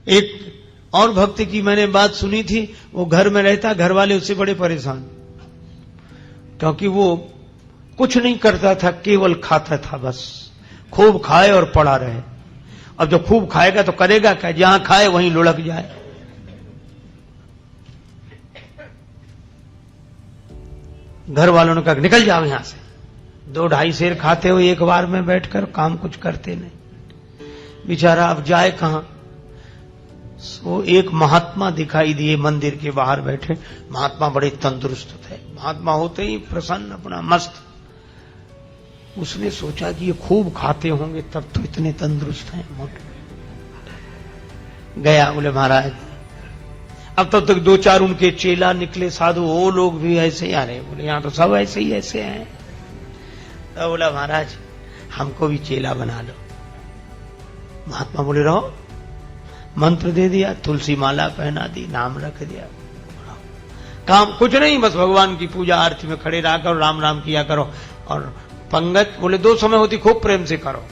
एक और भक्त की मैंने बात सुनी थी, वो घर में रहता, घर वाले उससे बड़े परेशान, क्योंकि वो कुछ नहीं करता था, केवल खाता था बस, खूब खाए और पड़ा रहे। अब जो खूब खाएगा तो करेगा क्या, जहां खाए वहीं लुढ़क जाए। घर वालों ने कहा निकल जाओ यहां से, 2-2.5 सेर खाते हो एक बार में बैठकर, काम कुछ करते नहीं। बेचारा अब जाए कहां। सो एक महात्मा दिखाई दिए मंदिर के बाहर बैठे। महात्मा बड़े तंदुरुस्त थे, महात्मा होते ही प्रसन्न, अपना मस्त। उसने सोचा कि ये खूब खाते होंगे तब तो इतने तंदुरुस्त हैं, मोटे। गया, बोले महाराज, अब तब तक 2-4 उनके चेला निकले साधु, वो लोग भी ऐसे ही आ रहे। बोले यहां तो सब ऐसे ही ऐसे हैं। तो बोला महाराज हमको भी चेला बना लो। महात्मा बोले रहो। मंत्र दे दिया, तुलसी माला पहना दी, नाम रख दिया, काम कुछ नहीं, बस भगवान की पूजा आरती में खड़े रहा करो, राम राम किया करो। और पंगत बोले 2 समय होती, खूब प्रेम से करो।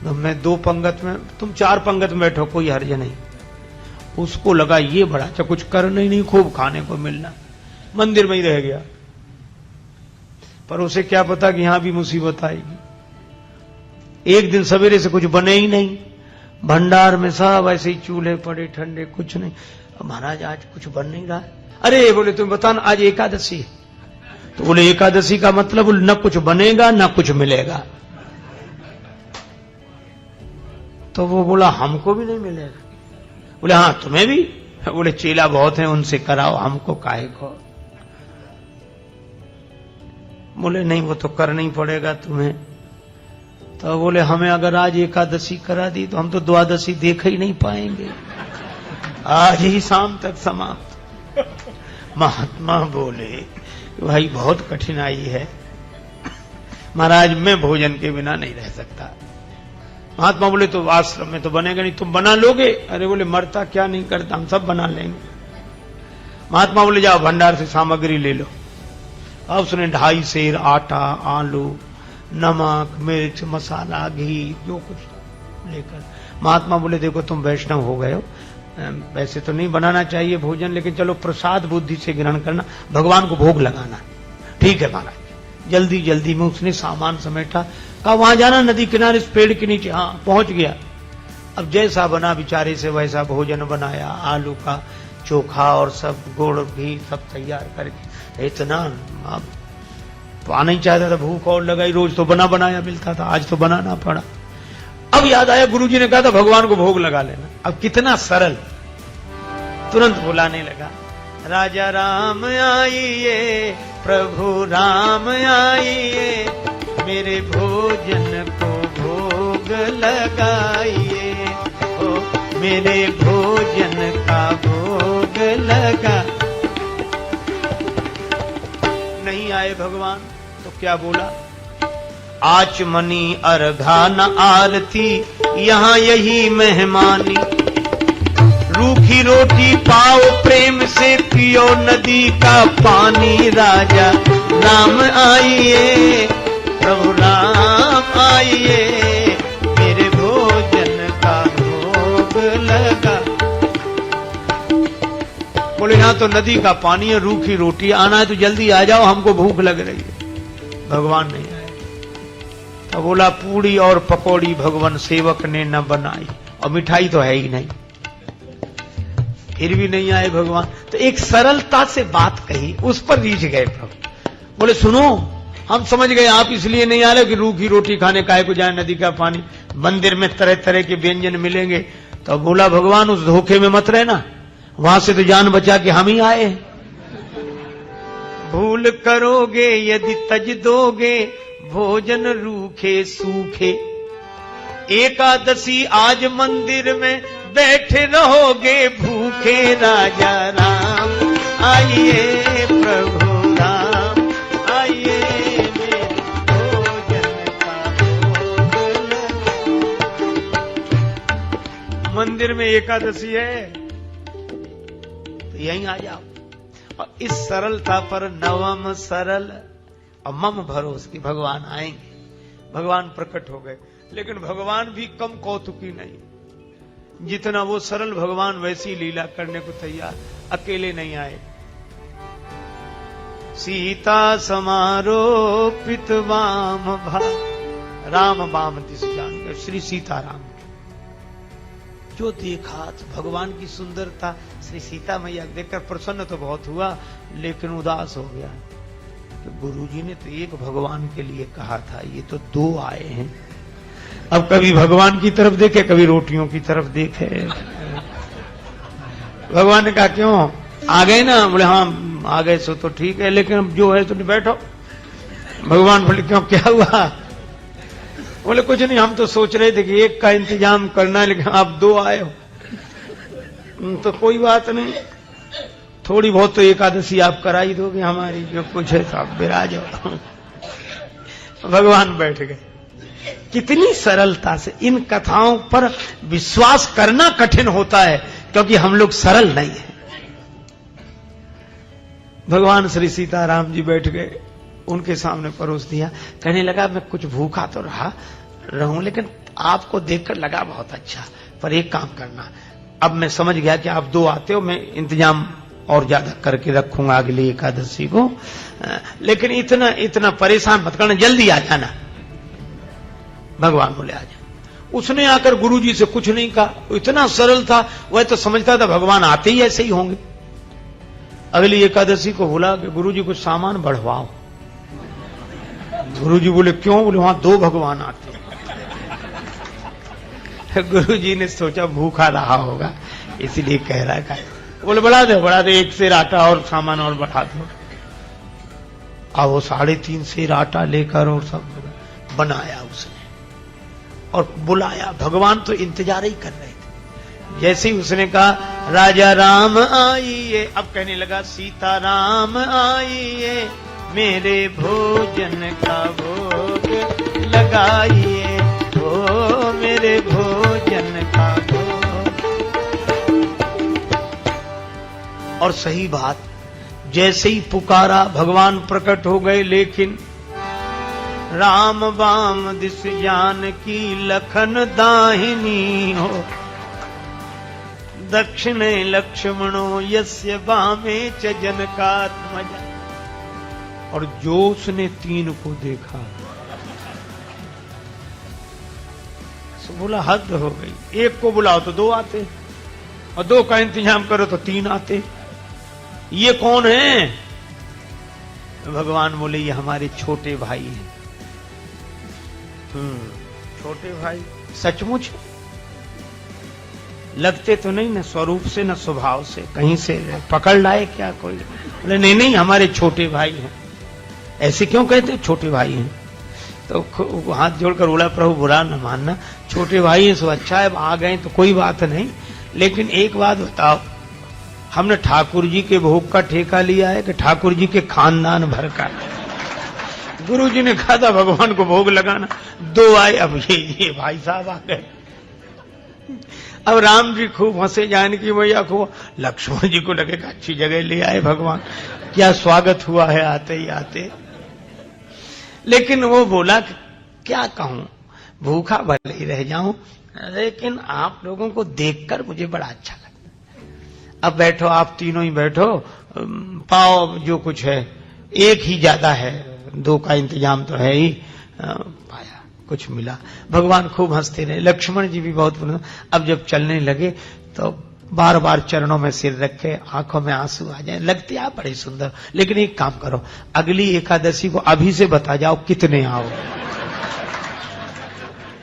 तो मैं 2 पंगत में, तुम 4 पंगत में बैठो, कोई हर्ज नहीं। उसको लगा ये बड़ा अच्छा, कुछ करना ही नहीं, खूब खाने को मिलना, मंदिर में ही रह गया। पर उसे क्या पता कि यहां भी मुसीबत आएगी। एक दिन सवेरे से कुछ बने ही नहीं, भंडार में सब ऐसे ही चूल्हे पड़े ठंडे, कुछ नहीं। महाराज आज कुछ बन नहीं रहा। अरे बोले तुम बताना, आज एकादशी है। तो बोले एकादशी का मतलब न कुछ बनेगा न कुछ मिलेगा। तो वो बोला हमको भी नहीं मिलेगा। बोले हाँ तुम्हें भी। बोले चेला बहुत हैं, उनसे कराओ, हमको काहे को। बोले नहीं वो तो करना ही पड़ेगा तुम्हें। तो बोले हमें अगर आज एकादशी करा दी तो हम तो द्वादशी देख ही नहीं पाएंगे, आज ही शाम तक समाप्त। महात्मा बोले भाई बहुत कठिनाई है महाराज, मैं भोजन के बिना नहीं रह सकता। महात्मा बोले तो आश्रम में तो बनेगा नहीं, तुम बना लोगे। अरे बोले मरता क्या नहीं करता, हम सब बना लेंगे। महात्मा बोले जाओ भंडार से सामग्री ले लो। अब उसने 2.5 सेर आटा, आलू, नमक, मिर्च, मसाला, घी, जो कुछ लेकर। महात्मा बोले देखो तुम वैष्णव हो गए हो, वैसे तो नहीं बनाना चाहिए भोजन, लेकिन चलो प्रसाद बुद्धि से ग्रहण करना, भगवान को भोग लगाना। ठीक है महाराज। जल्दी जल्दी में उसने सामान समेटा, कहा वहां जाना नदी किनारे इस पेड़ के नीचे। हाँ पहुंच गया। अब जैसा बना बेचारे से वैसा भोजन बनाया, आलू का चोखा और सब गुड़ घी सब तैयार करके। इतना अब तो आना ही चाहता था, भूख और लगाई, रोज तो बना बनाया मिलता था, आज तो बनाना पड़ा। अब याद आया गुरुजी ने कहा था भगवान को भोग लगा लेना। अब कितना सरल, तुरंत बुलाने लगा, राजा राम आइए, प्रभु राम आइए, मेरे भोजन को भोग लगाइए, ओ मेरे भोजन का भोग लगा। नहीं आए भगवान तो क्या बोला, आचमनी अर्घा न आरती, यहाँ यही मेहमानी, रूखी रोटी पाओ प्रेम से, पियो नदी का पानी, राजा राम आइए, प्रभु राम आइए, मेरे भोजन का भोग लगा। बोले यहाँ तो नदी का पानी है, रूखी रोटी, आना है तो जल्दी आ जाओ, हमको भूख लग रही है। भगवान नहीं आए। तो बोला पूड़ी और पकौड़ी भगवान सेवक ने न बनाई, और मिठाई तो है ही नहीं। फिर भी नहीं आए भगवान। तो एक सरलता से बात कही, उस पर रीझ गए प्रभु। बोले सुनो, हम समझ गए आप इसलिए नहीं आ रहे कि रूखी रोटी खाने काहे को जाए, नदी का पानी, मंदिर में तरह तरह के व्यंजन मिलेंगे। तो बोला भगवान उस धोखे में मत रहना, वहां से तो जान बचा के हम ही आए। भूल करोगे यदि तज दोगे, भोजन रूखे सूखे, एकादशी आज मंदिर में बैठे रहोगे भूखे, राजा राम आइए, प्रभु राम आइए, मेरे भोजन का भोग लगा। मंदिर में एकादशी है तो यहीं आ जाओ। और इस सरलता पर नवम सरल और मम भरोस की भगवान आएंगे। भगवान प्रकट हो गए, लेकिन भगवान भी कम कौतुकी नहीं। जितना वो सरल भगवान वैसी लीला करने को तैयार, अकेले नहीं आए। सीता समारोपित वाम भा, राम वाम दिस जान कर श्री सीताराम जो देखा भगवान की सुंदरता, श्री सीता मैया देखकर प्रसन्न तो बहुत हुआ, लेकिन उदास हो गया। तो गुरुजी ने तो एक भगवान के लिए कहा था, ये तो दो आए हैं। अब कभी भगवान की तरफ देखे, कभी रोटियों की तरफ देखे। भगवान ने कहा क्यों आ गए ना? बोले हाँ आ गए सो तो ठीक है, लेकिन अब जो है तो बैठो। भगवान बोले क्यों, क्या हुआ? बोले कुछ नहीं, हम तो सोच रहे थे कि एक का इंतजाम करना है, लेकिन आप दो आए हो तो कोई बात नहीं, थोड़ी बहुत तो एकादशी आप करा ही दोगे हमारी, जो कुछ है तो आप विराज हो। भगवान बैठ गए। कितनी सरलता से इन कथाओं पर विश्वास करना कठिन होता है, क्योंकि हम लोग सरल नहीं है। भगवान श्री सीताराम जी बैठ गए, उनके सामने परोस दिया। कहने लगा मैं कुछ भूखा तो रहूं, लेकिन आपको देखकर लगा बहुत अच्छा, पर एक काम करना, अब मैं समझ गया कि आप दो आते हो, मैं इंतजाम और ज्यादा करके रखूंगा अगली एकादशी को, लेकिन इतना परेशान मत करना, जल्दी आ जाना। भगवान बोले आ जा। उसने आकर गुरुजी से कुछ नहीं कहा, इतना सरल था, वह तो समझता था भगवान आते ही ऐसे ही होंगे। अगली एकादशी को बोला कि गुरुजी कुछ सामान बढ़वाओ। गुरुजी बोले क्यों? बोले वहां दो भगवान आते हैं। गुरुजी ने सोचा भूखा रहा होगा, इसलिए कह रहा है। बोले बढ़ा दे, एक सेर आटा और सामान और बढ़ा दो। अब वो 3.5 सेर आटा लेकर और सब बनाया उसने और बुलाया। भगवान तो इंतजार ही कर रहे थे। जैसे ही उसने कहा राजा राम आइए, अब कहने लगा सीता राम आइए, मेरे भोजन का भोग लगाइए, ओ मेरे भोजन का भोग। और सही बात, जैसे ही पुकारा भगवान प्रकट हो गए, लेकिन राम वाम दिस जान की लखन दाहिनी हो, दक्षिणे लक्ष्मणो यस्य वामे च जनकात्मजा। और जो उसने 3 को देखा तो बोला हद हो गई, एक को बुलाओ तो 2 आते, और 2 का इंतजाम करो तो 3 आते, ये कौन है? भगवान बोले ये हमारे छोटे भाई हैं। छोटे भाई सचमुच लगते तो नहीं न स्वरूप से न स्वभाव से, कहीं से पकड़ लाए क्या कोई? बोले नहीं हमारे छोटे भाई हैं। ऐसे क्यों कहते छोटे भाई हैं? तो हाथ जोड़कर बोला प्रभु बुरा न मानना, छोटे भाई हैं सो अच्छा है, आ गए तो कोई बात नहीं, लेकिन एक बात बताओ, हमने ठाकुर जी के भोग का ठेका लिया है कि ठाकुर जी के खानदान भर का? गुरु जी ने कहा था भगवान को भोग लगाना, 2 आए, अब ये भाई साहब आ गए। अब राम जी खूब हंसे, जानकी मैया को, लक्ष्मण जी को लगे अच्छी जगह ले आए भगवान, क्या स्वागत हुआ है आते ही आते। लेकिन वो बोला क्या कहूं, भूखा भले ही रह जाऊं, लेकिन आप लोगों को देखकर मुझे बड़ा अच्छा लगता। अब बैठो, आप तीनों ही बैठो, पाओ जो कुछ है, एक ही ज्यादा है, 2 का इंतजाम तो है ही। पाया कुछ मिला, भगवान खूब हंसते रहे, लक्ष्मण जी भी बहुत प्रसन्न। अब जब चलने लगे तो बार बार चरणों में सिर रखे, आंखों में आंसू आ जाए, लगते आप बड़े सुंदर। लेकिन एक काम करो, अगली एकादशी को अभी से बता जाओ कितने आओ,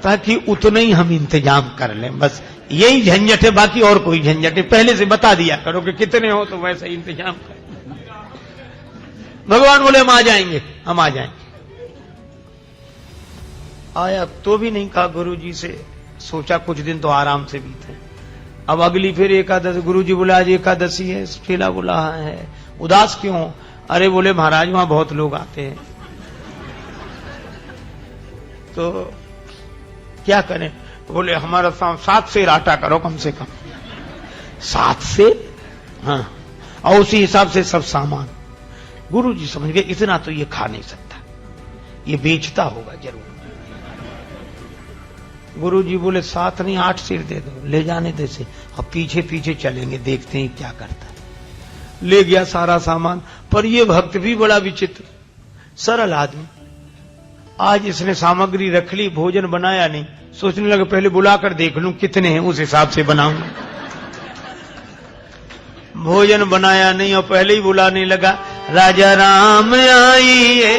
ताकि उतने ही हम इंतजाम कर लें। बस यही झंझट है, बाकी और कोई झंझट है, पहले से बता दिया करो कि कितने हो, तो वैसे इंतजाम कर। भगवान बोले हम आ जाएंगे, हम आ जाएंगे। आया तो भी नहीं कहा गुरुजी से, सोचा कुछ दिन तो आराम से बीते। अब अगली फिर एकादशी, गुरुजी बोला आज एकादशी है, चेला बोला है, उदास क्यों? अरे बोले महाराज वहां बहुत लोग आते हैं, तो क्या करें? बोले हमारा 7 सेर आटा करो कम से कम। 7 सेर? हाँ, और उसी हिसाब से सब सामान। गुरुजी समझ गए इतना तो ये खा नहीं सकता, ये बेचता होगा जरूर। गुरुजी बोले 7 नहीं 8 सिर दे दो, ले जाने दे से, अब पीछे पीछे चलेंगे, देखते हैं क्या करता है। ले गया सारा सामान। पर ये भक्त भी बड़ा विचित्र, सरल आदमी। आज इसने सामग्री रख ली, भोजन बनाया नहीं, सोचने लगा पहले बुलाकर देख लूं कितने हैं, उस हिसाब से बनाऊं। भोजन बनाया नहीं और पहले ही बुलाने लगा, राजा राम आइए,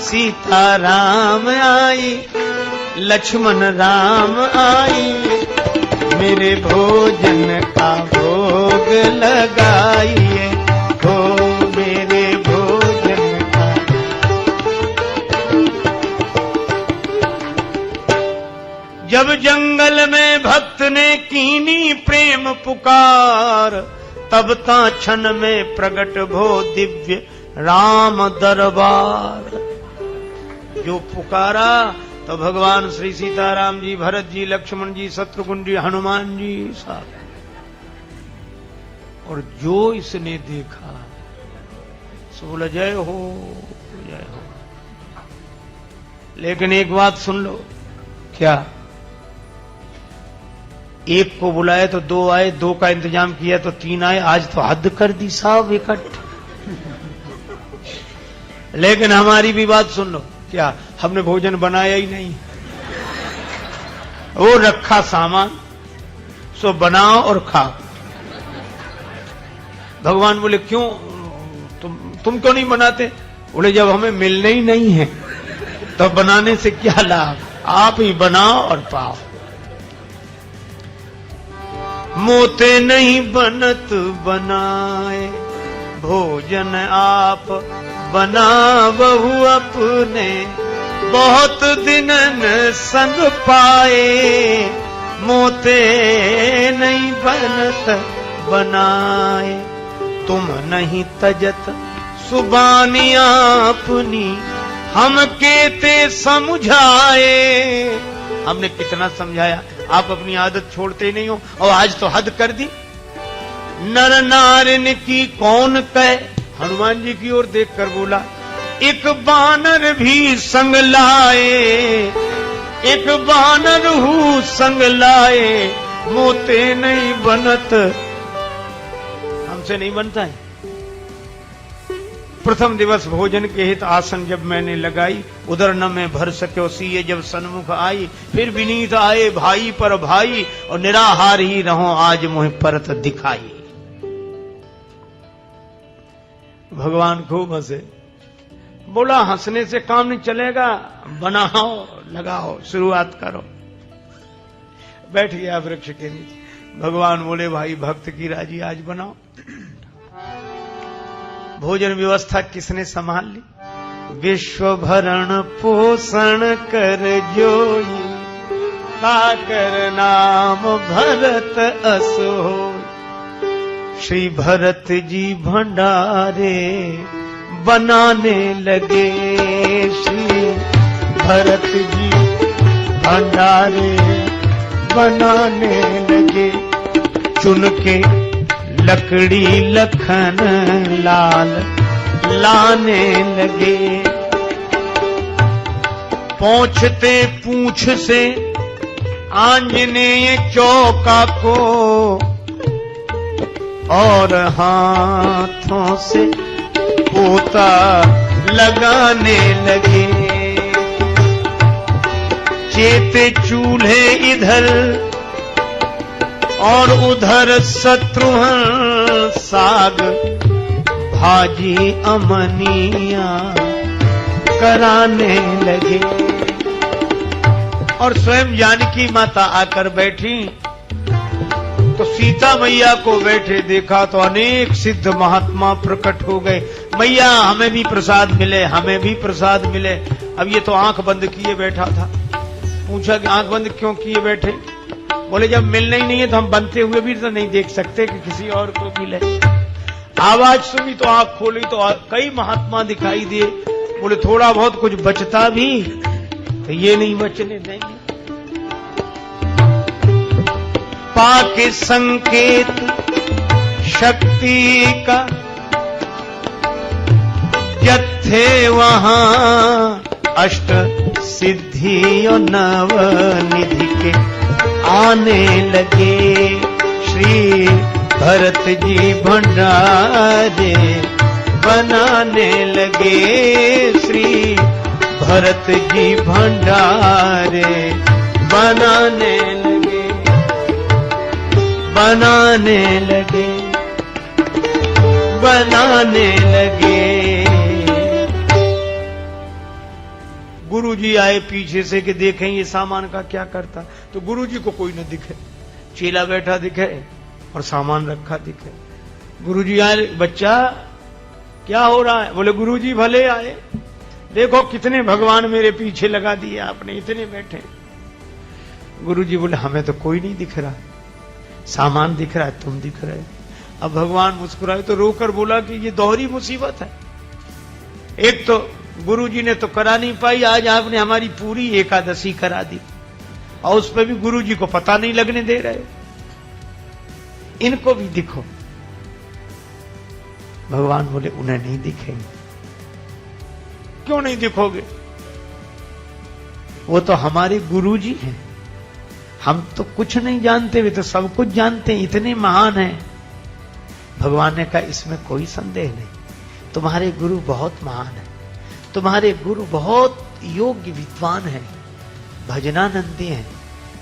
सीता राम आई, लक्ष्मण राम आइए, मेरे भोजन का भोग लगाइए, हो मेरे भोजन का। जब जंगल में भक्त ने कीनी प्रेम पुकार, तब ता क्षण में प्रगट भो दिव्य राम दरबार। जो पुकारा तो भगवान श्री सीताराम जी, भरत जी, लक्ष्मण जी, शत्रुघ्न जी, हनुमान जी साहब। और जो इसने देखा सो बोला जय हो जय हो। लेकिन एक बात सुन लो, क्या एक को बुलाए तो 2 आए, 2 का इंतजाम किया तो 3 आए, आज तो हद कर दी साहब इकट्ठ। लेकिन हमारी भी बात सुन लो, क्या हमने भोजन बनाया ही नहीं, वो रखा सामान, सो बनाओ और खाओ। भगवान बोले क्यों, तुम क्यों नहीं बनाते? बोले जब हमें मिलने ही नहीं है तो बनाने से क्या लाभ, आप ही बनाओ और पाओ। मोते नहीं बनत बनाए, भोजन आप बना बहु अपने, बहुत दिनन संग पाए, मोते नहीं बनत बनाए, तुम नहीं तजत सुबानी अपनी, हम केते समझाए। हमने कितना समझाया, आप अपनी आदत छोड़ते नहीं हो, और आज तो हद कर दी। नर नारिन की कौन कहे, हनुमान जी की ओर देखकर बोला, एक बानर भी संग लाए, एक बानर हूँ संग लाए, मोते नहीं बनत, हमसे नहीं बनता है। प्रथम दिवस भोजन के हित आसन जब मैंने लगाई, उधर न में भर सके सीए जब सन्मुख आई, फिर विनीत आए भाई पर भाई, और निराहार ही रहो आज मुझे परत दिखाई। भगवान खूब हंसे, बोला हंसने से काम नहीं चलेगा, बनाओ लगाओ शुरुआत करो। बैठ गया वृक्ष के नीचे। भगवान बोले भाई भक्त की राजी आज बनाओ। भोजन व्यवस्था किसने संभाल ली? विश्व भरण पोषण कर जोई, ताकर नाम भरत असो। श्री भरत जी भंडारे बनाने लगे, श्री भरत जी भंडारे बनाने लगे। चुन के लकड़ी लखन लाल लाने लगे, पहुंचते पूंछ से आंजनेय चौका को, और हाथों से पोता लगाने लगे। चेते चूल्हे इधर और उधर शत्रुघ्न, साग भाजी अमनिया कराने लगे। और स्वयं जानकी माता आकर बैठी तो सीता मैया को बैठे देखा तो अनेक सिद्ध महात्मा प्रकट हो गए। मैया हमें भी प्रसाद मिले, हमें भी प्रसाद मिले। अब ये तो आंख बंद किए बैठा था। पूछा कि आंख बंद क्यों किए बैठे? बोले जब मिलना ही नहीं है तो हम बनते हुए भी तो नहीं देख सकते कि किसी और को मिले। आवाज सुनी तो आंख खोली तो कई महात्मा दिखाई दिए। बोले थोड़ा बहुत कुछ बचता भी तो ये नहीं बचने देंगे। पाके संकेत शक्ति का जत्थे वहां अष्ट सिद्धियों नव निधि के आने लगे। श्री भरत जी भंडारे बनाने लगे। श्री भरत जी भंडारे बनाने लगे, बनाने लगे, बनाने लगे। गुरुजी आए पीछे से कि देखें ये सामान का क्या करता, तो गुरुजी को कोई न दिखे, चेला बैठा दिखे और सामान रखा दिखे। गुरुजी आए, बच्चा क्या हो रहा है? बोले गुरुजी भले आए, देखो कितने भगवान मेरे पीछे लगा दिए आपने, इतने बैठे। गुरुजी बोले हमें तो कोई नहीं दिख रहा, सामान दिख रहा है, तुम दिख रहे। अब भगवान मुस्कुराए तो रोकर बोला कि ये दोहरी मुसीबत है। एक तो गुरुजी ने तो करा नहीं पाई, आज आपने हमारी पूरी एकादशी करा दी और उस पर भी गुरुजी को पता नहीं लगने दे रहे। इनको भी दिखो। भगवान बोले उन्हें नहीं दिखेंगे। क्यों नहीं दिखोगे? वो तो हमारे गुरुजी हैं, हम तो कुछ नहीं जानते, वे तो सब कुछ जानते हैं, इतने महान हैं। भगवान ने कहा इसमें कोई संदेह नहीं, तुम्हारे गुरु बहुत महान है, तुम्हारे गुरु बहुत योग्य विद्वान है, भजनानंदी हैं,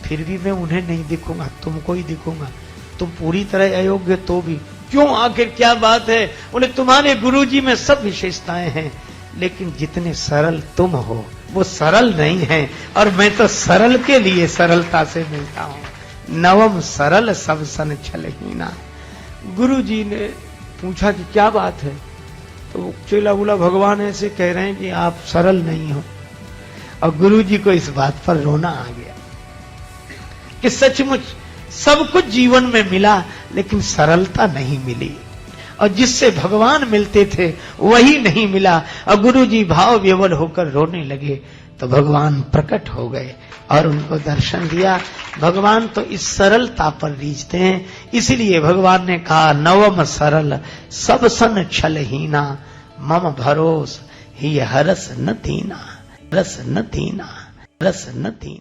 फिर भी मैं उन्हें नहीं दिखूंगा, तुमको ही दिखूंगा। तुम पूरी तरह अयोग्य तो भी। क्यों, आखिर क्या बात है? बोले तुम्हारे गुरुजी में सब विशेषताएं हैं, लेकिन जितने सरल तुम हो वो सरल नहीं है, और मैं तो सरल के लिए सरलता से मिलता हूं। नवम सरल सब सन छलहीना। गुरुजी ने पूछा कि क्या बात है? तो चेला बोला भगवान ऐसे कह रहे हैं कि आप सरल नहीं हो। और गुरुजी को इस बात पर रोना आ गया कि सचमुच सब कुछ जीवन में मिला, लेकिन सरलता नहीं मिली, और जिससे भगवान मिलते थे वही नहीं मिला। और गुरुजी भाव विवल होकर रोने लगे तो भगवान प्रकट हो गए और उनको दर्शन दिया। भगवान तो इस सरलता पर रीझते हैं, इसलिए भगवान ने कहा नवम सरल सब सन छलहीना, मम भरोस ही हरस न दीना, रस न दीना, रस न दीना।